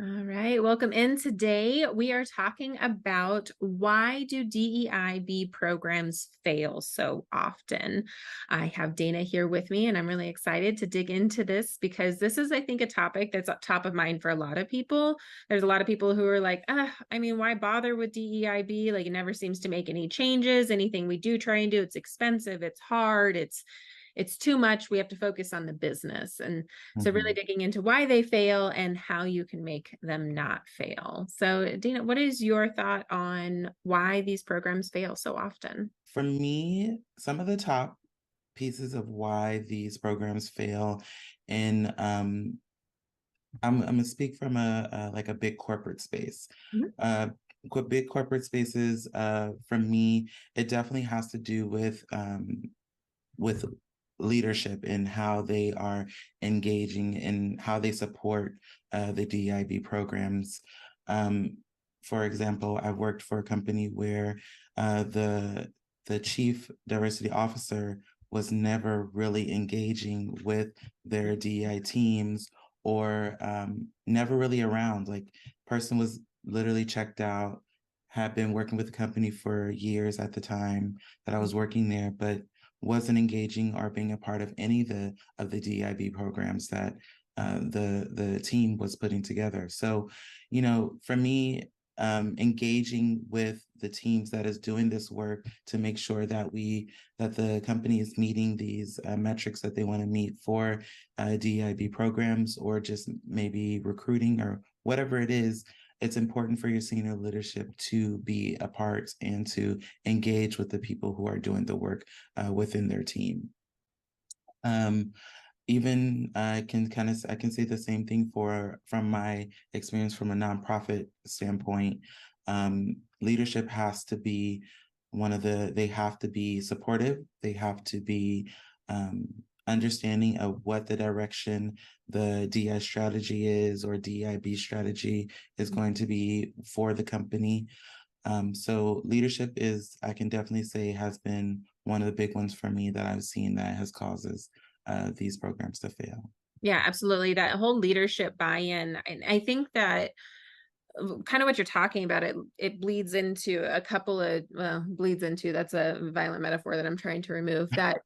All right, welcome in. Today we are talking about why do DEIB programs fail so often. I have Dana here with me, and I'm really excited to dig into this because this is, I think, a topic that's up top of mind for a lot of people. There's a lot of people who are like, why bother with DEIB? Like, it never seems to make any changes. Anything we do try and do, it's expensive, it's hard, it's too much. We have to focus on the business. And so really Mhm. digging into why they fail and how you can make them not fail. So Dina, what is your thought on why these programs fail so often? For me, some of the top pieces of why these programs fail, and I'm gonna speak from a like a big corporate space. Mhm. Uh, Big corporate spaces, for me, it definitely has to do with leadership and how they are engaging and how they support the DIB programs. Um, for example, I've worked for a company where the chief diversity officer was never really engaging with their DEI teams or never really around. Like, person was literally checked out, had been working with the company for years at the time that I was working there, but wasn't engaging or being a part of any of the DIB programs that the team was putting together. So, for me, engaging with the teams that is doing this work to make sure that the company is meeting these metrics that they want to meet for DIB programs, or just maybe recruiting or whatever it is. It's important for your senior leadership to be a part and to engage with the people who are doing the work within their team. Um, Even I can say the same thing from my experience from a nonprofit standpoint. Leadership has to be they have to be supportive. They have to be understanding of what the direction the DI strategy is, or DIB strategy is going to be for the company. So leadership I can definitely say, has been one of the big ones for me that I've seen that has causes these programs to fail. Yeah, absolutely. That whole leadership buy-in. And I think that kind of what you're talking about, it bleeds into a couple of, well, bleeds into, that's a violent metaphor that I'm trying to remove. That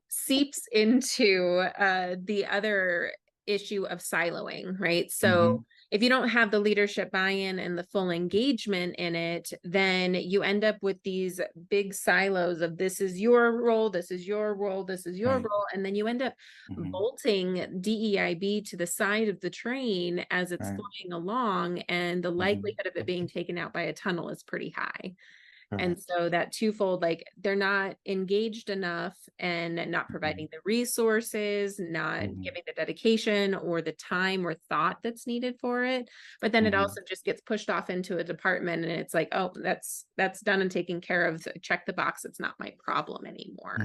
seeps into the other issue of siloing, right? So Mm-hmm. if you don't have the leadership buy-in and the full engagement in it, then you end up with these big silos of this is your role, this is your role, this is your Right. role. And then you end up Mm-hmm. bolting DEIB to the side of the train as it's Right. flying along, and the Mm-hmm. likelihood of it being taken out by a tunnel is pretty high. And Correct. so that twofold, like they're not engaged enough and not Mm-hmm. providing the resources, not Mm-hmm. giving the dedication or the time or thought that's needed for it. But then it Mm-hmm. also just gets pushed off into a department and it's like, oh, that's done and taken care of. So check the box. It's not my problem anymore,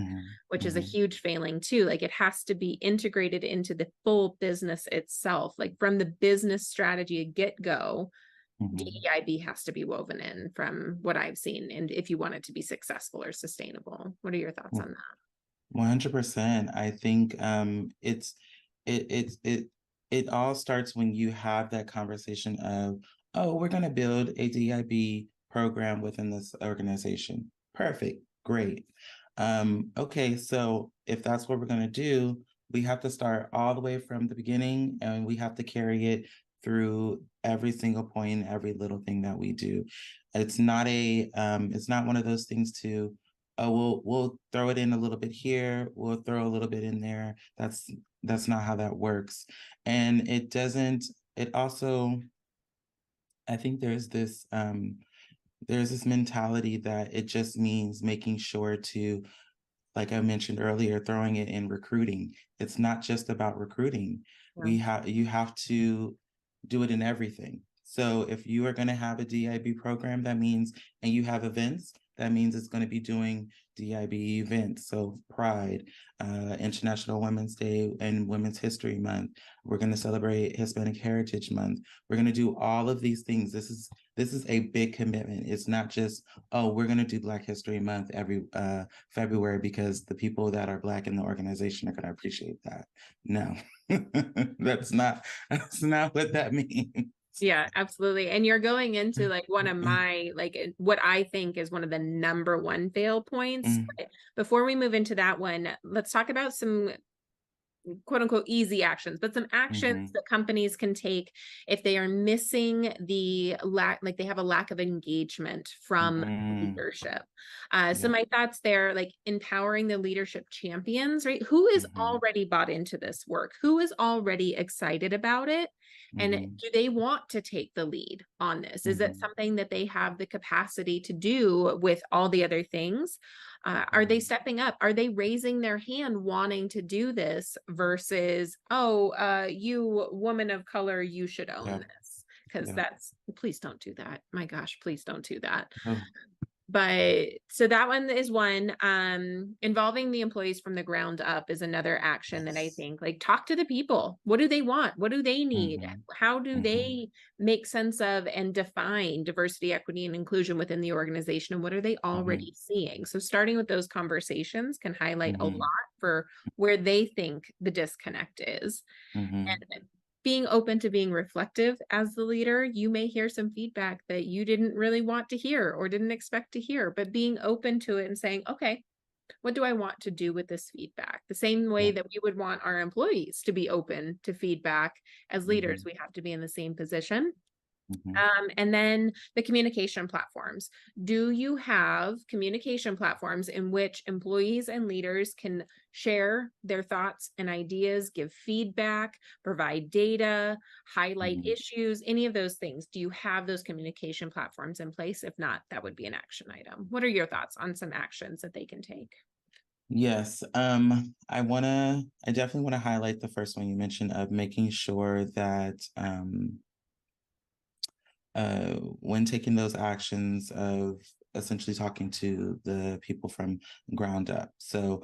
which is a Mm-hmm. huge failing too. Like it has to be integrated into the full business itself, like from the business strategy get go. Mm-hmm. DEIB has to be woven in from what I've seen, and if you want it to be successful or sustainable. What are your thoughts on that? 100%. I think it it all starts when you have that conversation of, oh, we're going to build a DIB program within this organization. Perfect. Great. Okay, so if that's what we're going to do, we have to start all the way from the beginning, and we have to carry it through every single point, every little thing that we do. It's not one of those things to, oh, we'll throw it in a little bit here, we'll throw a little bit in there. That's not how that works. And it doesn't, it also, I think there's this mentality that it just means making sure to, like I mentioned earlier, throwing it in recruiting. It's not just about recruiting. Yeah. You have to do it in everything. So if you are going to have a DIB program, and you have events, that means it's going to be doing DIB events. So Pride, International Women's Day and Women's History Month. We're going to celebrate Hispanic Heritage Month. We're going to do all of these things. This is a big commitment. It's not just, oh, we're going to do Black History Month every February because the people that are Black in the organization are going to appreciate that. No, that's not what that means. Yeah, absolutely. And you're going into like one of my, like what I think is one of the number one fail points. Mm, But before we move into that one, let's talk about some quote unquote easy actions, but some actions mhm, that companies can take if they are missing the lack, like they have a lack of engagement from mhm. leadership. So Yep. my thoughts there, like empowering the leadership champions, right? Who is Mhm, already bought into this work? Who is already excited about it? And mhm, do they want to take the lead on this? Is it mhm, something that they have the capacity to do with all the other things? Are they mhm. stepping up? Are they raising their hand wanting to do this versus, oh, you woman of color, you should own Yep, this? Because yep. that's, please don't do that. My gosh, please don't do that. Oh, But so that one is one. Involving the employees from the ground up is another action that I yes. think, like, talk to the people. What do they want? What do they need? Mhm, How do mhm, they make sense of and define diversity, equity, and inclusion within the organization? And what are they mhm, already seeing? So starting with those conversations can highlight a mhm, lot for where they think the disconnect is. mhm. And being open to being reflective as the leader, you may hear some feedback that you didn't really want to hear or didn't expect to hear, but being open to it and saying, okay, what do I want to do with this feedback? The same way Yep. that we would want our employees to be open to feedback as leaders, Mhm, we have to be in the same position. mhm, And then the communication platforms. Do you have communication platforms in which employees and leaders can share their thoughts and ideas, give feedback, provide data, highlight mhm. issues, any of those things? Do you have those communication platforms in place? If not, that would be an action item. What are your thoughts on some actions that they can take? Yes, I definitely wanna highlight the first one you mentioned of making sure that, when taking those actions of essentially talking to the people from ground up. So,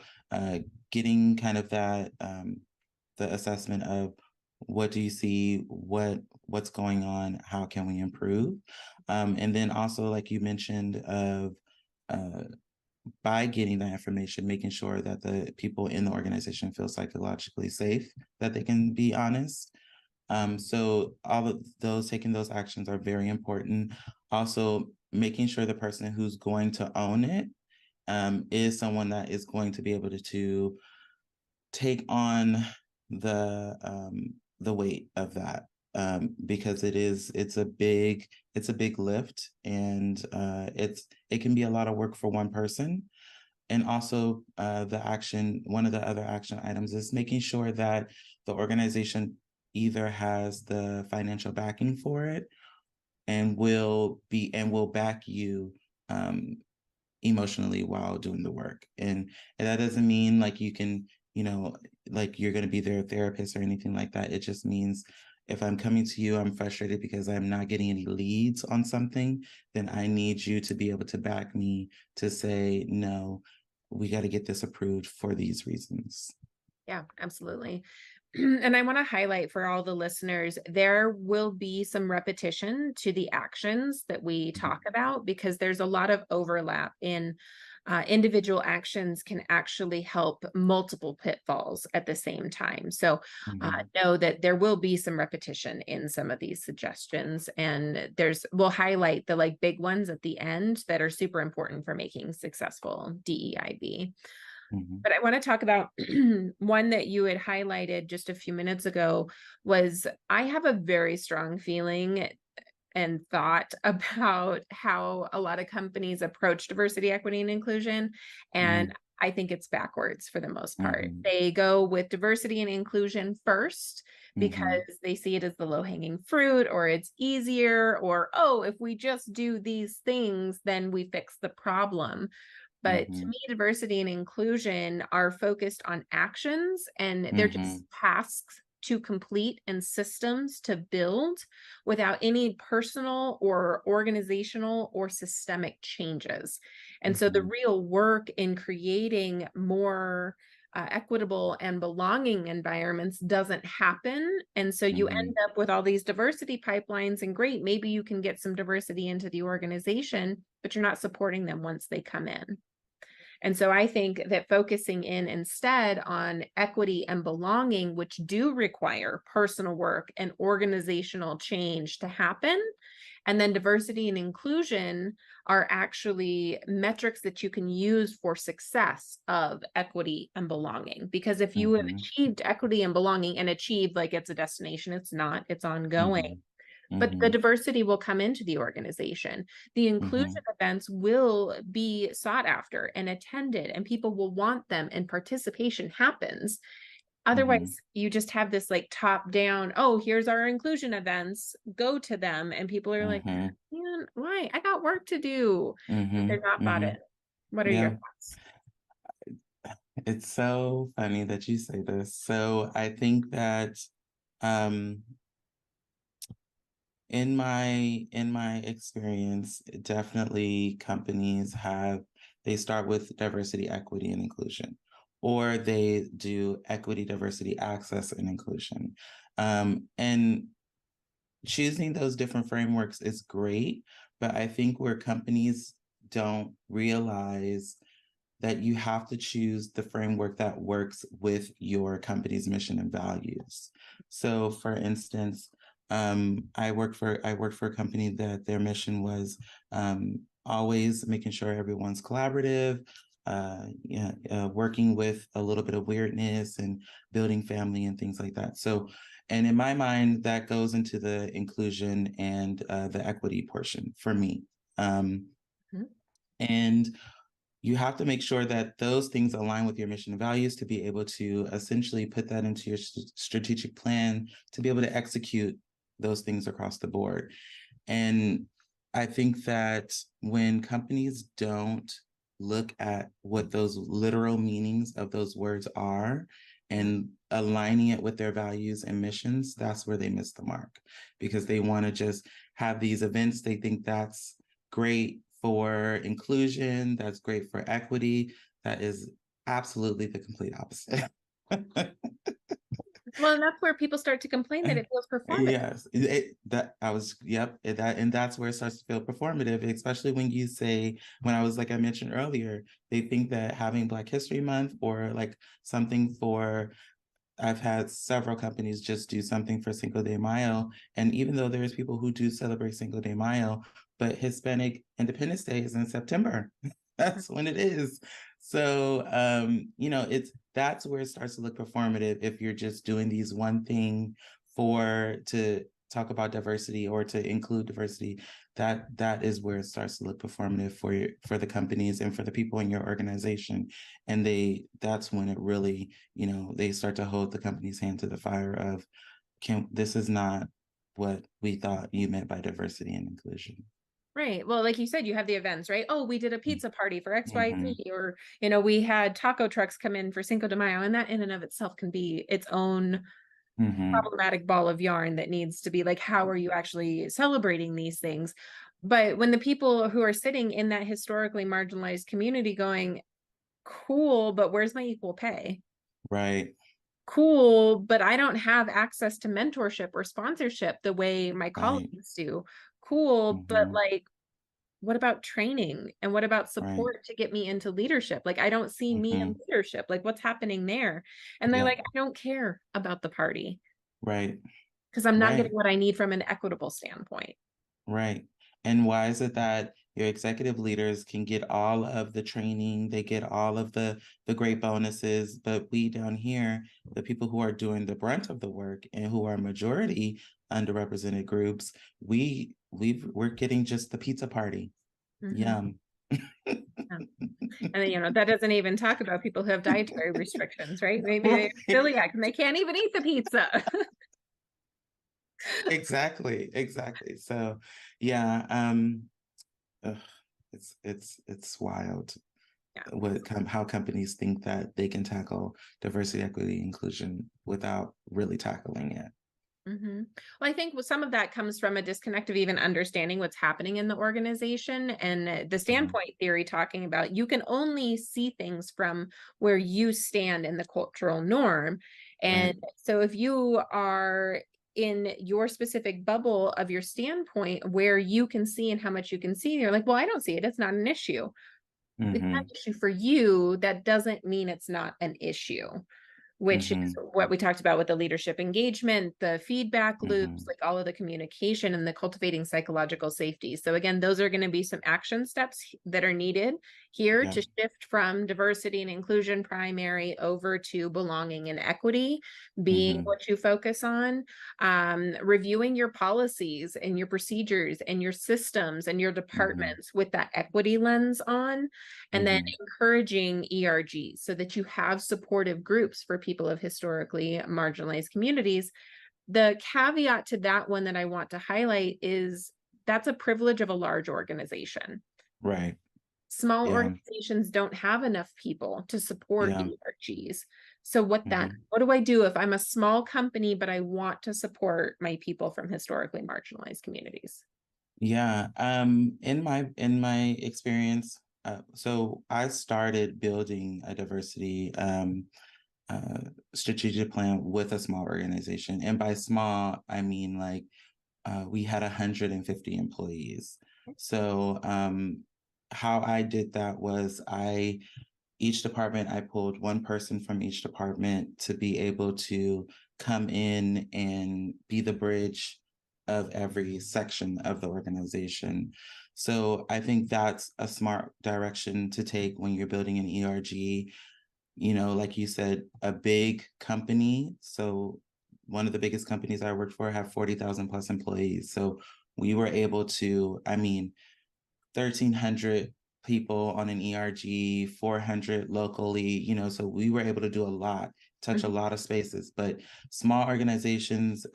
getting kind of that, the assessment of what do you see, what's going on, how can we improve, and then also like you mentioned of uh, by getting that information, making sure that the people in the organization feel psychologically safe, that they can be honest. So all of those taking those actions are very important. Also, making sure the person who's going to own it is someone that is going to be able to take on the weight of that, because it's a big lift, and it can be a lot of work for one person. And also, one of the other action items is making sure that the organization either has the financial backing for it and will back you um, emotionally while doing the work. And that doesn't mean like you can, you know, like you're going to be their therapist or anything like that. It just means if I'm coming to you, I'm frustrated because I'm not getting any leads on something, then I need you to be able to back me to say, no, we got to get this approved for these reasons. Yeah, absolutely. And I want to highlight for all the listeners, there will be some repetition to the actions that we talk Mhm, about because there's a lot of overlap in individual actions can actually help multiple pitfalls at the same time. So mhm, know that there will be some repetition in some of these suggestions, and we'll highlight the like big ones at the end that are super important for making successful DEIB. mhm, But I want to talk about one that you had highlighted just a few minutes ago was I have a very strong feeling and thought about how a lot of companies approach diversity, equity, and inclusion. And mhm, I think it's backwards for the most part. mhm, They go with diversity and inclusion first because mhm, they see it as the low hanging fruit, or it's easier, or, oh, if we just do these things, then we fix the problem. But to mhm, me, diversity and inclusion are focused on actions and they're just mhm, tasks to complete and systems to build without any personal or organizational or systemic changes. And so the mhm, real work in creating more equitable and belonging environments doesn't happen. And so you end mhm, up with all these diversity pipelines, and great, maybe you can get some diversity into the organization, but you're not supporting them once they come in. And so I think that focusing in instead on equity and belonging, which do require personal work and organizational change to happen, and then diversity and inclusion are actually metrics that you can use for success of equity and belonging. Because if you have Mm-hmm. achieved equity and belonging, and achieved like it's a destination, it's not, it's ongoing. Mm-hmm. But the Mm-hmm. diversity will come into the organization. The Mm-hmm. inclusion events will be sought after and attended, and people will want them, and participation happens. Mm-hmm. Otherwise, you just have this like top down, oh, here's our inclusion events, go to them. And people are like, Mm-hmm. man, why? I got work to do. They're not Mm-hmm. bought Mm-hmm. in. What are your Yeah. thoughts? It's so funny that you say this. So I think that um in my experience, definitely companies have they start with diversity, equity, and inclusion, or they do equity, diversity, access, and inclusion. And choosing those different frameworks is great, but I think where companies don't realize that you have to choose the framework that works with your company's mission and values. So, for instance, I worked for a company that their mission was always making sure everyone's collaborative, yeah, working with a little bit of weirdness and building family and things like that. So, and in my mind, that goes into the inclusion and the equity portion for me. Um, Mhm. and you have to make sure that those things align with your mission and values to be able to essentially put that into your strategic plan to be able to execute those things across the board. And I think that when companies don't look at what those literal meanings of those words are and aligning it with their values and missions, that's where they miss the mark, because they want to just have these events. They think that's great for inclusion, that's great for equity. That is absolutely the complete opposite. Well, and that's where people start to complain that it feels performative. Yes, that I was, yep, and that's where it starts to feel performative, especially when you say, when I was like I mentioned earlier, they think that having Black History Month or like something for, I've had several companies just do something for Cinco de Mayo, and even though there's people who do celebrate Cinco de Mayo, but Hispanic Independence Day is in September. That's when it is. So it's that's where it starts to look performative if you're just doing these one thing for to talk about diversity or to include diversity. That is where it starts to look performative for the companies and for the people in your organization. And that's when it really, they start to hold the company's hand to the fire of, can this is not what we thought you meant by diversity and inclusion. Right. Well, like you said, you have the events, right? Oh, we did a pizza party for Mm-hmm. XYZ, or, we had taco trucks come in for Cinco de Mayo, and that in and of itself can be its own Mm-hmm. problematic ball of yarn that needs to be like, how are you actually celebrating these things? But when the people who are sitting in that historically marginalized community going, cool, but where's my equal pay? Right. Cool, but I don't have access to mentorship or sponsorship the way my Right. colleagues do. Cool, but Mm-hmm. like, what about training, and what about Right. support to get me into leadership? Like, I don't see me in Mm-hmm. leadership. Like, what's happening there? And they're Yep. like, I don't care about the party Right. because I'm not Right. getting what I need from an equitable standpoint. Right. And why is it that your executive leaders can get all of the training, they get all of the great bonuses, but we down here, the people who are doing the brunt of the work and who are majority underrepresented groups, we're getting just the pizza party. Mhm. Yum. Yeah. And then, that doesn't even talk about people who have dietary restrictions, right? Maybe they have Right. celiac and they can't even eat the pizza. Exactly. Exactly. So yeah, ugh, it's wild Yeah. how companies think that they can tackle diversity, equity, inclusion without really tackling it. Hmm. Well, I think some of that comes from a disconnect of even understanding what's happening in the organization, and the Mhm. standpoint theory talking about you can only see things from where you stand in the cultural norm. And Right. so if you are in your specific bubble of your standpoint where you can see and how much you can see, you're like, well, I don't see it. It's not an issue. it's not Mhm. an issue for you, that doesn't mean it's not an issue, which is Mhm. what we talked about with the leadership engagement, the feedback loops, Mhm. like all of the communication and the cultivating psychological safety. So again, those are going to be some action steps that are needed here Yep. to shift from diversity and inclusion primary over to belonging and equity being Mhm. what you focus on. Reviewing your policies and your procedures and your systems and your Mhm. departments with that equity lens on, and then Mhm. encouraging ERGs so that you have supportive groups for people of historically marginalized communities. The caveat to that one that I want to highlight is that's a privilege of a large organization. Right. Small Yeah. organizations don't have enough people to support Yeah. ERGs. So what then? Mhm. What do I do if I'm a small company, but I want to support my people from historically marginalized communities? Yeah. In my experience, so I started building a diversity uh, strategic plan with a small organization, and by small, I mean like we had 150 employees. So how I did that was each department, I pulled one person from each department to be able to come in and be the bridge of every section of the organization. So I think that's a smart direction to take when you're building an ERG. Like you said, a big company. So one of the biggest companies I worked for have 40,000 plus employees. So we were able to, 1,300 people on an ERG, 400 locally, so we were able to do a lot, touch a Mhm. lot of spaces. But small organizations,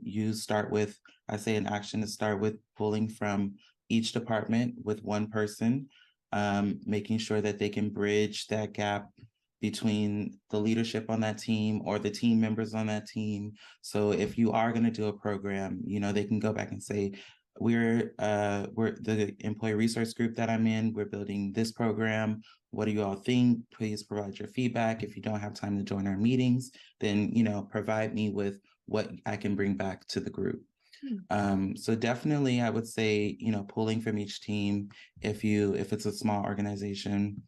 you start with, I say an action to start with pulling from each department with one person, making sure that they can bridge that gap between the leadership on that team or the team members on that team. So if you are going to do a program, they can go back and say, we're the employee resource group that I'm in. We're building this program. What do you all think? Please provide your feedback. If you don't have time to join our meetings, then provide me with what I can bring back to the group. Hmm. So definitely I would say, pulling from each team if it's a small organization.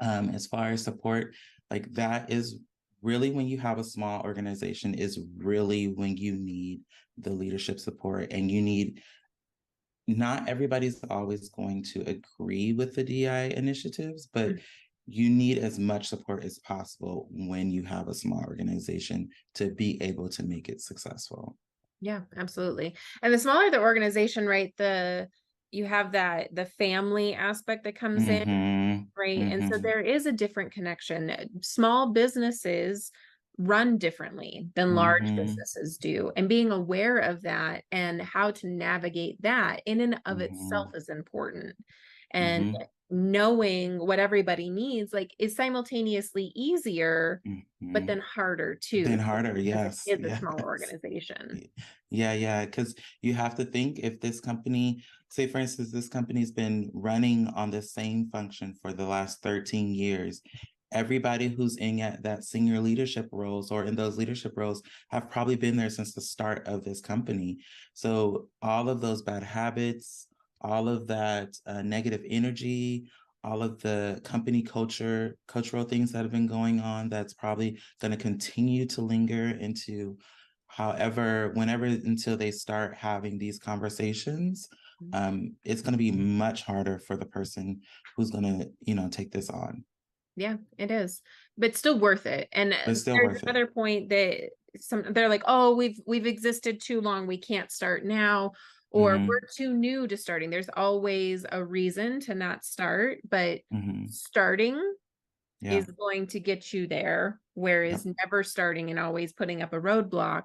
As far as support, like that is really when you have a small organization is really when you need the leadership support, and you need not everybody's always going to agree with the DI initiatives, but you need as much support as possible when you have a small organization to be able to make it successful. Yeah, absolutely. And the smaller the organization, right, the you have that the family aspect that comes in, Mm-hmm. right? And so Mm-hmm. there is a different connection. Small businesses run differently than large Mm-hmm. businesses do. And being aware of that and how to navigate that in and of itself Mm-hmm. is important. And Mm-hmm. knowing what everybody needs, like, is simultaneously easier, but Mm-hmm. then harder Then too, harder, because it yes, is a small yes. organization. Yeah, yeah, because you have to think if this company, say for instance, this company's been running on the same function for the last 13 years. Everybody who's in that senior leadership roles or in those leadership roles have probably been there since the start of this company. So all of those bad habits, all of that negative energy, all of the company cultural things that have been going on, that's probably going to continue to linger into whenever until they start having these conversations, it's going to be much harder for the person who's going to, take this on, Yeah, it is, but still worth it. And but it's still there's worth it. another point that they're like, oh, we've existed too long, we can't start now, or Hmm. we're too new to starting. There's always a reason to not start, but Hmm. starting Yeah. is going to get you there, whereas Yep. never starting and always putting up a roadblock,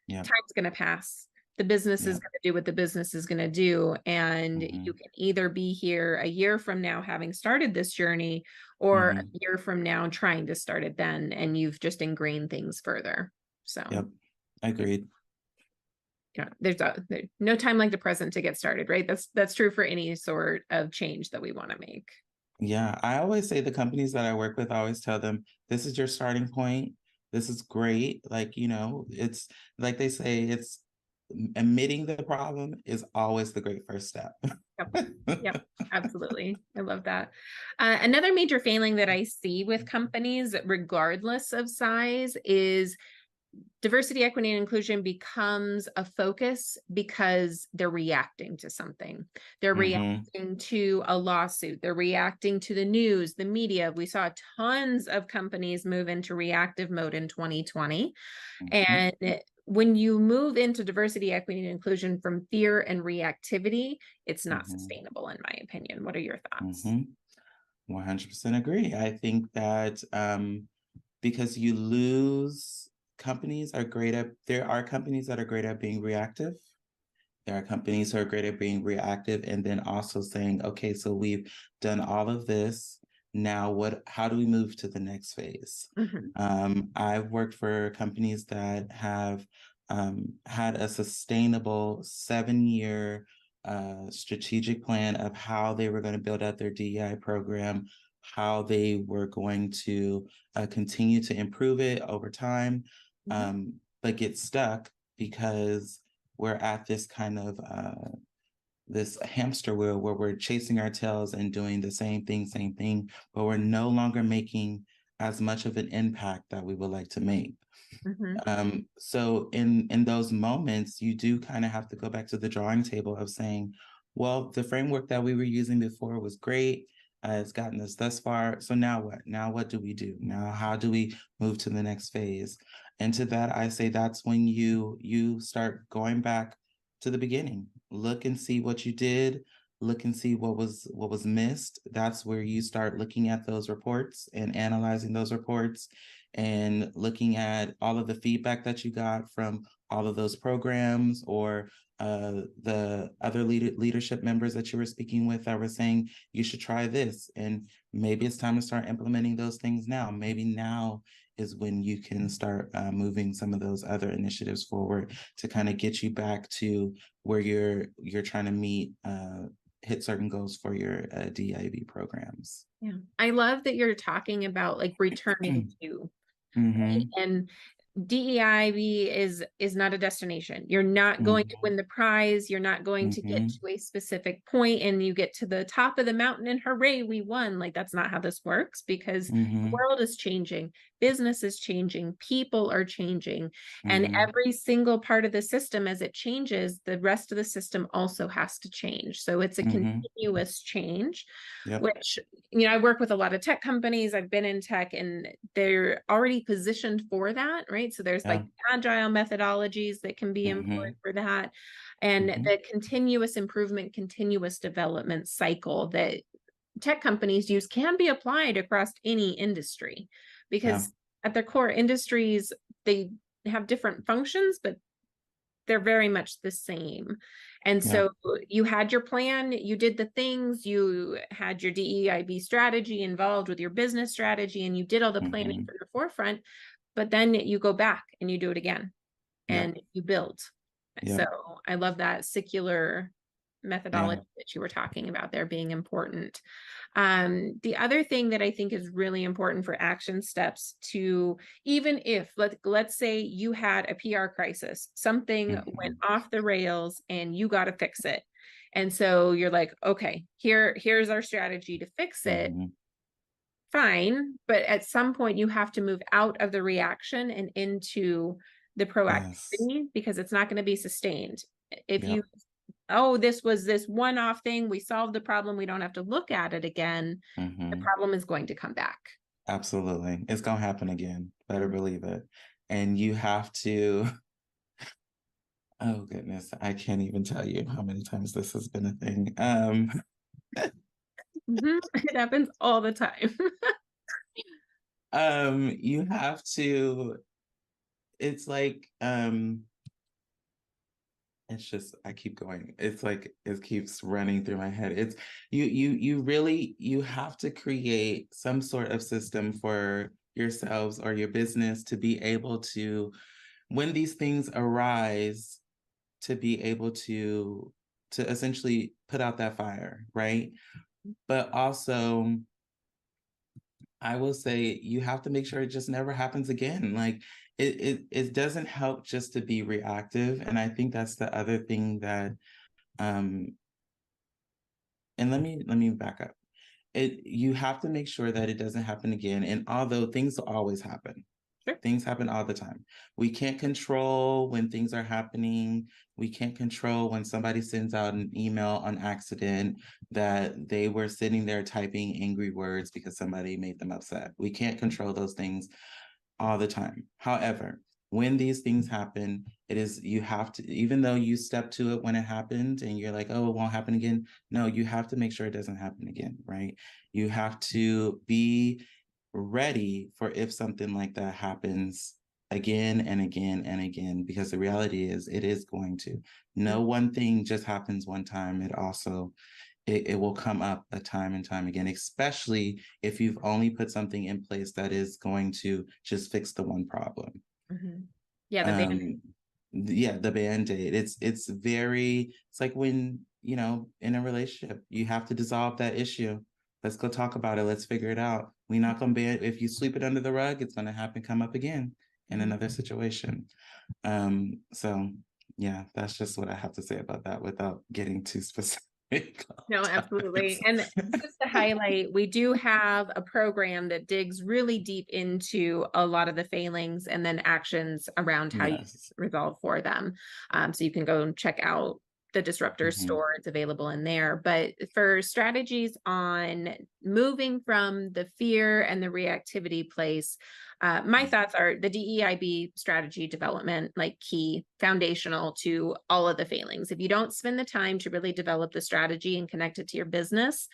Yep. time's going to pass. The business is Yep. going to do what the business is going to do. And you Hmm. can either be here a year from now, having started this journey, or a Hmm. year from now, trying to start it then. And you've just ingrained things further. So, Yep. Agreed. there's no time like the present to get started, right? That's true for any sort of change that we want to make. Yeah, I always say the companies that I work with, I always tell them, this is your starting point. This is great. Like, it's like they say, admitting the problem is always the great first step. Yep. Yep. Absolutely. I love that. Another major failing that I see with companies, regardless of size, is diversity, equity, and inclusion becomes a focus because they're reacting to something. They're Mm-hmm. reacting to a lawsuit. They're reacting to the news, the media. We saw tons of companies move into reactive mode in 2020. Mm-hmm. And when you move into diversity, equity, and inclusion from fear and reactivity, it's not Mm-hmm. sustainable, in my opinion. What are your thoughts? Mm-hmm. 100% agree. I think that because you lose companies are great at, there are companies that are great at being reactive. There are companies who are great at being reactive and then also saying, okay, so we've done all of this. Now how do we move to the next phase? Mhm. I've worked for companies that have had a sustainable 7-year strategic plan of how they were going to build out their DEI program, how they were going to continue to improve it over time, Mhm. but get stuck because we're at this kind of this hamster wheel where we're chasing our tails and doing the same thing, but we're no longer making as much of an impact that we would like to make. Mhm. So in those moments, you do kind of have to go back to the drawing table of saying, well, the framework that we were using before was great. It's gotten us thus far. So now what? Now what do we do? Now how do we move to the next phase? And to that, I say that's when you start going back to the beginning. Look and see what you did. Look and see what was missed. That's where you start looking at those reports and analyzing those reports and looking at all of the feedback that you got from all of those programs or the other leadership members that you were speaking with that were saying you should try this, and maybe it's time to start implementing those things now. Maybe now is when you can start moving some of those other initiatives forward to kind of get you back to where you're trying to meet hit certain goals for your DIB programs. Yeah. I love that you're talking about like returning to, right? Mm-hmm. And DEIB is not a destination. You're not going to Mm-hmm. win the prize. You're not going to get Mm-hmm. to a specific point and you get to the top of the mountain and hooray, we won. Like that's not how this works because the Mm-hmm. world is changing, business is changing, people are changing, and Mm-hmm. every single part of the system as it changes, the rest of the system also has to change. So it's a Mm-hmm. continuous change, Yep. which, you know, I work with a lot of tech companies. I've been in tech and they're already positioned for that, right? So there's Yeah. like agile methodologies that can be Mm-hmm. employed for that. And Mm-hmm. the continuous improvement, continuous development cycle that tech companies use can be applied across any industry Yeah. because at their core industries, they have different functions, but they're very much the same. And Yeah. so you had your plan, you did the things, you had your DEIB strategy involved with your business strategy, and you did all the planning Mm-hmm. from the forefront, but then you go back and you do it again Yep. and you build. So Yep. I love that secular Yeah. methodology that you were talking about there being important. The other thing that I think is really important for action steps to, even if let's say you had a PR crisis, something went Mm-hmm. off the rails and you got to fix it. And so you're like, okay, here's our strategy to fix it. Mm-hmm. Fine, but at some point you have to move out of the reaction and into the Yes. proactivity because it's not going to be sustained. If you, Yep. oh, this was this one-off thing, we solved the problem, we don't have to look at it again, the Mm-hmm. problem is going to come back. Absolutely. It's gonna happen again. Better Mhm. believe it. And you have to, oh goodness, I can't even tell you how many times this has been a thing. Mhm. It happens all the time. You have to, it's like, it's just I keep going. It's like it keeps running through my head. It's you really you have to create some sort of system for yourselves or your business to be able to, when these things arise, to be able to essentially put out that fire, right? But also I will say you have to make sure it just never happens again. Like it doesn't help just to be reactive. And I think that's the other thing that and let me back up. You have to make sure that it doesn't happen again. And although things always happen, Sure. things happen all the time. We can't control when things are happening. We can't control when somebody sends out an email on accident that they were sitting there typing angry words because somebody made them upset. We can't control those things all the time. However, when these things happen, you have to, even though you step to it when it happened and you're like, oh, it won't happen again. No, you have to make sure it doesn't happen again, right? You have to be ready for if something like that happens again and again and again, because the reality is it is going to. No one thing just happens one time. It will come up a time and time again, especially if you've only put something in place that is going to just fix the one problem. Mhm. Yeah, the band. Um, yeah, the band-aid. It's like when, in a relationship, you have to dissolve that issue. Let's go talk about it. Let's figure it out. We're not gonna be, if you sweep it under the rug, it's gonna come up again in Mhm. another situation. So yeah, that's just what I have to say about that without getting too specific. No, absolutely. And just to highlight, we do have a program that digs really deep into a lot of the failings and then actions around how you Yes. resolve for them. So you can go and check out the disruptor Mhm, store, it's available in there. But for strategies on moving from the fear and the reactivity place, my mhm, thoughts are the DEIB strategy development, like key foundational to all of the failings. If you don't spend the time to really develop the strategy and connect it to your business,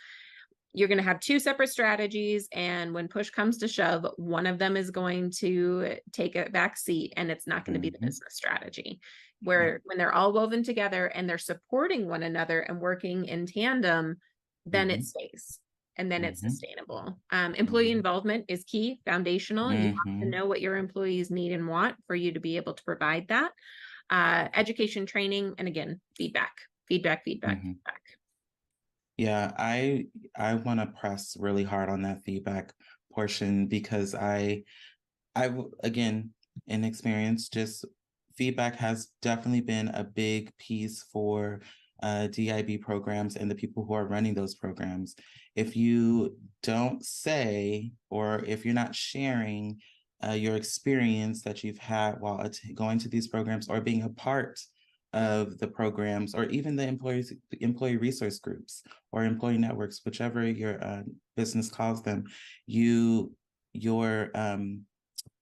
you're going to have two separate strategies. And when push comes to shove, one of them is going to take a back seat and it's not going to be the mhm. business strategy. Yeah. Where when they're all woven together and they're supporting one another and working in tandem, then it Mhm, stays and then it's mhm, sustainable. Employee mhm, involvement is key, foundational. You have to mhm, know what your employees need and want for you to be able to provide that. Education, training, and again, feedback, feedback, feedback, mhm. feedback. Yeah, I want to press really hard on that feedback portion because again, in experience, just feedback has definitely been a big piece for DIB programs and the people who are running those programs. If you don't say, or if you're not sharing your experience that you've had while going to these programs or being a part of the programs, or even the employee resource groups or employee networks, whichever your business calls them, you your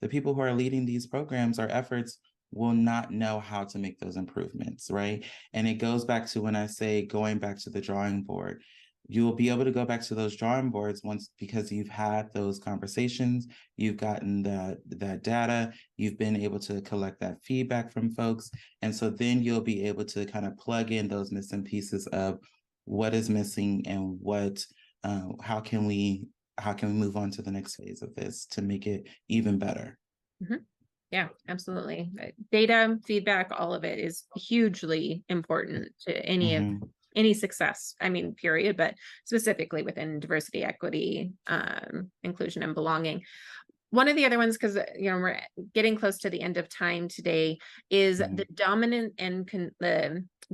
the people who are leading these programs or efforts will not know how to make those improvements, right? And it goes back to when I say going back to the drawing board. You'll be able to go back to those drawing boards once, because you've had those conversations, you've gotten that data, you've been able to collect that feedback from folks. And so then you'll be able to kind of plug in those missing pieces of what is missing and how can we move on to the next phase of this to make it even better. Mhm. Yeah, absolutely. Data, feedback, all of it is hugely important to Mhm, any success. I mean, period, but specifically within diversity, equity, inclusion, and belonging. One of the other ones, because we're getting close to the end of time today, is mhm, the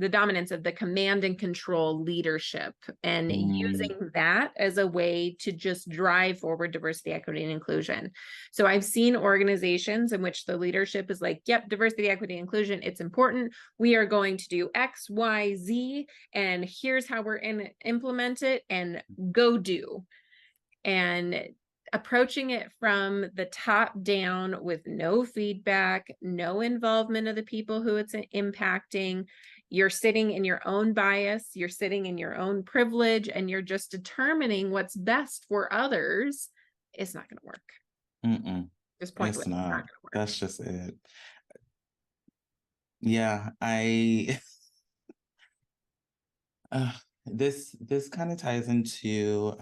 dominance of the command and control leadership, and mm, using that as a way to just drive forward diversity, equity, and inclusion. So I've seen organizations in which the leadership is like, "Yep, diversity, equity, inclusion, it's important. We are going to do X, Y, Z, and here's how we're in implement it, and go do." And approaching it from the top down with no feedback, no involvement of the people who it's impacting. You're sitting in your own bias, you're sitting in your own privilege, and you're just determining what's best for others. It's not going to work. mm-mm. Just point It's blank, it's not not. going to work. That's just it. Yeah, I uh, this kind of ties into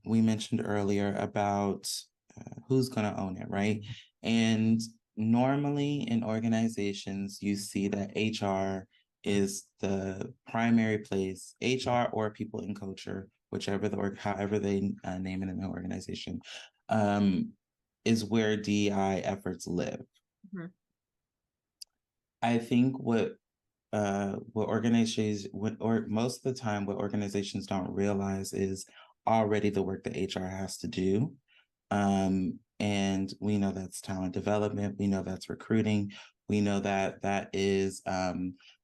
we mentioned earlier about who's going to own it, right? And normally in organizations, you see that HR is the primary place, HR or people in culture, whichever or however they name it in the organization, um, is where DEI efforts live. Mhm. I think what organizations what or most of the time what organizations don't realize is already the work that HR has to do. And we know that's talent development, we know that's recruiting, we know that that is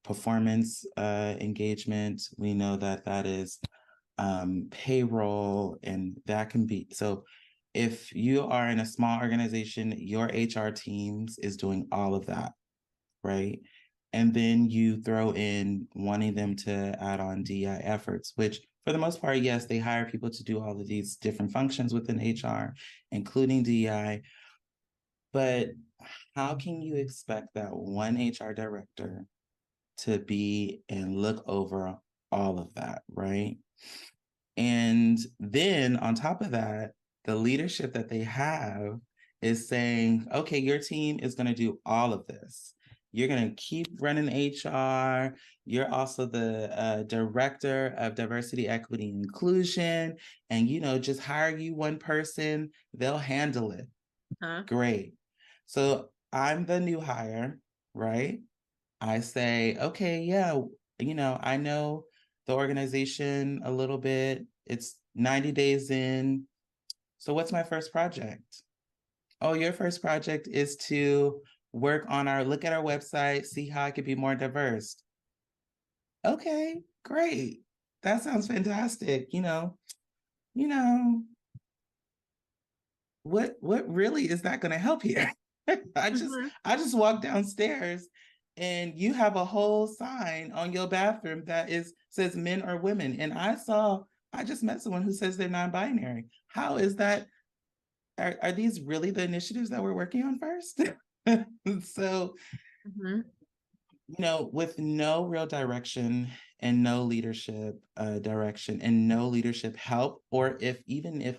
performance engagement, we know that that is payroll, and that can be so. If you are in a small organization, your HR teams is doing all of that, right? And then you throw in wanting them to add on DI efforts, which for the most part, yes, they hire people to do all of these different functions within HR, including DI. But how can you expect that one HR director to be and look over all of that, right? And then on top of that, the leadership that they have is saying, okay, your team is going to do all of this. You're going to keep running HR. You're also the director of diversity, equity, and inclusion. And, just hire you one person, they'll handle it. Huh? Great. So I'm the new hire, right? I say, okay, yeah, I know the organization a little bit. It's 90 days in. So what's my first project? Oh, your first project is to look at our website, see how I could be more diverse. Okay, great. That sounds fantastic. You know, what really is that going to help here? I just Mhm. I just walked downstairs and you have a whole sign on your bathroom that is says men or women. And I just met someone who says they're non-binary. How is that? Are these really the initiatives that we're working on first? So, Mhm. with no real direction and no leadership direction and no leadership help, or if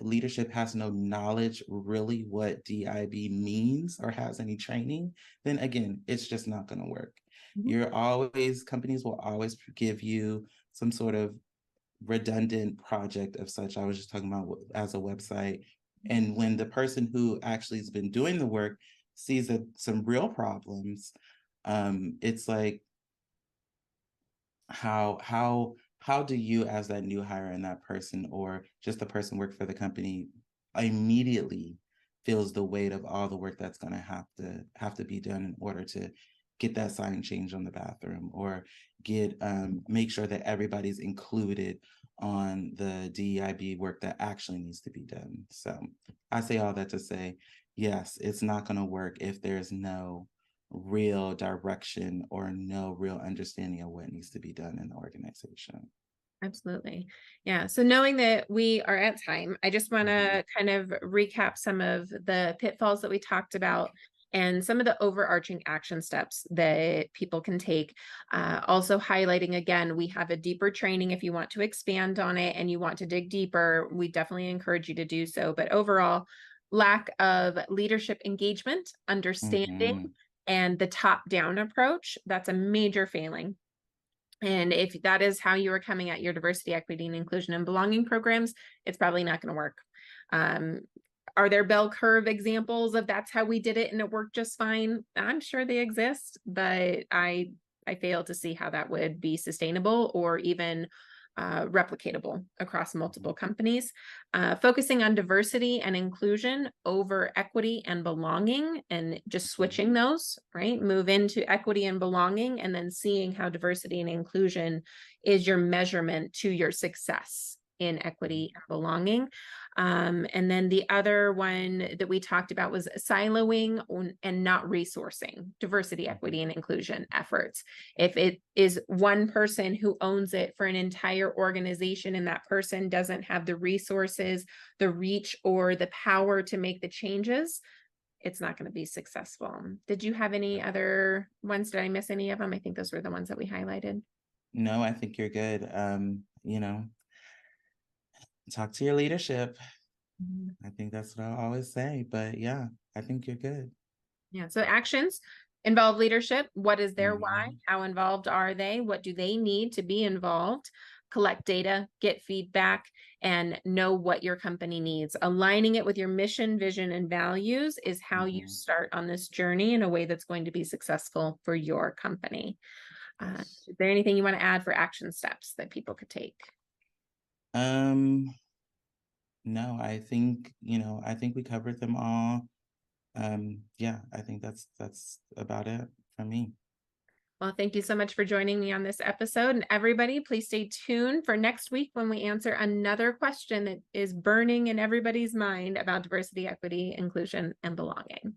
leadership has no knowledge really what DIB means or has any training, then again, it's just not going to work. Mhm. Companies will always give you some sort of redundant project of such. I was just talking about as a website. And when the person who actually has been doing the work sees some real problems, it's like, how do you, as that new hire and that person, or just the person work for the company, immediately feels the weight of all the work that's going to have to be done in order to get that sign change on the bathroom, or get make sure that everybody's included on the DEIB work that actually needs to be done. So I say all that to say, yes, it's not going to work if there's no real direction or no real understanding of what needs to be done in the organization. Absolutely. Yeah. So knowing that we are at time, I just want Mhm. to kind of recap some of the pitfalls that we talked about and some of the overarching action steps that people can take. Also, highlighting again, we have a deeper training. If you want to expand on it and you want to dig deeper, we definitely encourage you to do so. But overall, lack of leadership engagement, understanding, Mhm. and the top down approach, that's a major failing. And if that is how you are coming at your diversity, equity, and inclusion and belonging programs, it's probably not going to work. Um, are there bell curve examples of that's how we did it and it worked just fine? I'm sure they exist, but I fail to see how that would be sustainable or even replicatable across multiple companies. Focusing on diversity and inclusion over equity and belonging, and just switching those, right? Move into equity and belonging, and then seeing how diversity and inclusion is your measurement to your success in equity and belonging. And then the other one that we talked about was siloing and not resourcing diversity, equity, and inclusion efforts. If it is one person who owns it for an entire organization and that person doesn't have the resources, the reach, or the power to make the changes, it's not going to be successful. Did you have any other ones? Did I miss any of them? I think those were the ones that we highlighted. No, I think you're good. Talk to your leadership. Mhm. I think that's what I always say. But yeah, I think you're good. Yeah. So actions involve leadership. What is their why? Mhm. How involved are they? What do they need to be involved? collect data, get feedback, and know what your company needs. Aligning it with your mission, vision, and values is how you Mhm. start on this journey in a way that's going to be successful for your company. Is there anything you want to add for action steps that people could take? Um, no, I think we covered them all. Yeah, I think that's about it for me. Well, thank you so much for joining me on this episode. And everybody, please stay tuned for next week when we answer another question that is burning in everybody's mind about diversity, equity, inclusion, and belonging.